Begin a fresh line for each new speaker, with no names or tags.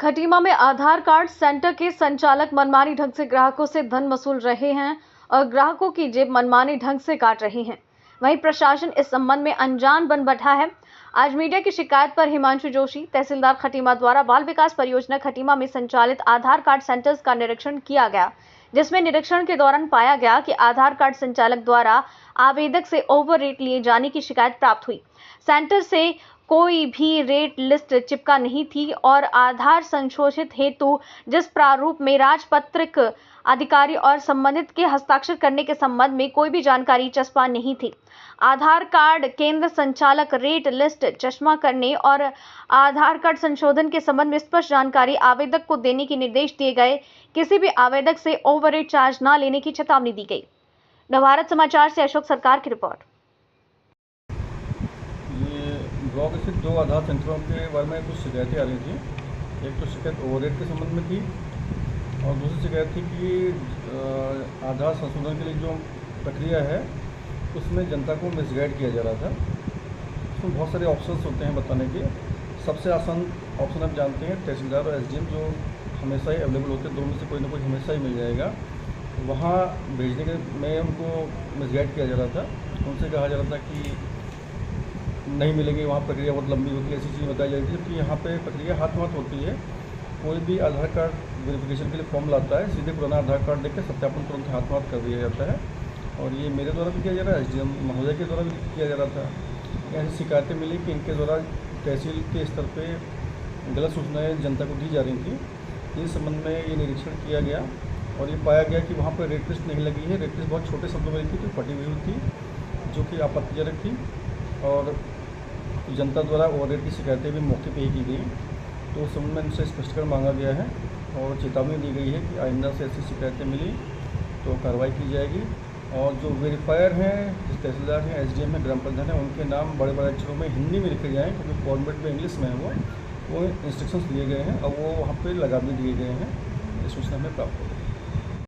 खटीमा में आधार card centre के संचालक मनमानी ढंग से ग्राहकों से धन वसूल रहे हैं और ग्राहकों की जेब मनमानी ढंग से काट रहे हैं। वहीं प्रशासन इस संबंध में अनजान बन बैठा है। आज मीडिया की शिकायत पर हिमांशु जोशी, तहसीलदार खटीमा द्वारा बाल विकास परियोजना खटीमा में संचालित आधार कार्ड सेंटर्स का निरीक्षण किया गया, जिसमें निरीक्षण के दौरान पाया गया कि आधार कार्ड संचालक द्वारा आवेदक से ओवर रेट लिए जाने की शिकायत प्राप्त हुई। सेंटर से कोई भी रेट लिस्ट चिपका नहीं थी और आधार संशोधित हेतु जिस प्रारूप में राजपत्रित अधिकारी और संबंधित के हस्ताक्षर करने के संबंध में कोई भी जानकारी चस्पा नहीं थी। आधार कार्ड केंद्र संचालक रेट लिस्ट चश्मा करने और आधार कार्ड संशोधन के संबंध में स्पष्ट जानकारी आवेदक को देने के निर्देश दिए गए। किसी भी आवेदक से ओवररेट चार्ज न लेने की चेतावनी दी गई। नवभारत समाचार से अशोक सरकार की रिपोर्ट।
ब्लॉक स्थित 2 आधार सेंटरों के बारे में कुछ शिकायतें आ रही थी। एक तो शिकायत ओवररेट के संबंध में थी और दूसरी शिकायत थी कि आधार संशोधन के लिए जो प्रक्रिया है उसमें जनता को मिसगाइड किया जा रहा था। उसमें बहुत सारे ऑप्शंस होते हैं बताने के। सबसे आसान ऑप्शन आप जानते हैं, तहसीलदार और एसडीएम जो हमेशा ही अवेलेबल होते हैं, दोनों में से कोई ना कोई हमेशा ही मिल जाएगा। वहाँ भेजने के में उनको मिसगाइड किया जा रहा था। उनसे कहा जा रहा था कि नहीं मिलेंगे, वहाँ प्रक्रिया बहुत लंबी होती है, ऐसी चीज़ बताई जाती है। जबकि यहाँ पे प्रक्रिया हाथ होती है। कोई भी आधार कार्ड वेरिफिकेशन के लिए फॉर्म लाता है, सीधे पुराना आधार कार्ड देकर सत्यापन तुरंत हाथ कर दिया जाता है। और ये मेरे द्वारा भी किया जा रहा है, एसडीएम महोदय के द्वारा भी किया जा रहा था। ऐसी शिकायतें मिली कि इनके द्वारा तहसील के स्तर पे गलत सूचनाएं जनता को दी जा रही थी। इस संबंध में ये निरीक्षण किया गया और ये पाया गया कि वहाँ पर रेट लिस्ट नहीं लगी है। रेट लिस्ट बहुत छोटे शब्दों में लिखी थी, फटी हुई थी, जो कि आपत्तिजनक थी और जनता द्वारा ओवररेट की शिकायतें भी मौके पे ही की गई। तो उस संबंध में उनसे स्पष्टीकरण मांगा गया है और चेतावनी दी गई है कि आइंदा से ऐसी शिकायतें मिली तो कार्रवाई की जाएगी। और जो वेरीफायर हैं, जिस तहसीलदार हैं, एसडीएम हैं, ग्राम प्रधान हैं, उनके नाम बड़े बड़े अक्षरों में हिंदी में लिखे जाएँ, क्योंकि फॉर्मेट में इंग्लिश में है वो इंस्ट्रक्शंस दिए गए हैं और वो वहाँ पर लगा भी दिए गए हैं। ये सूचना हमें प्राप्त हो गई।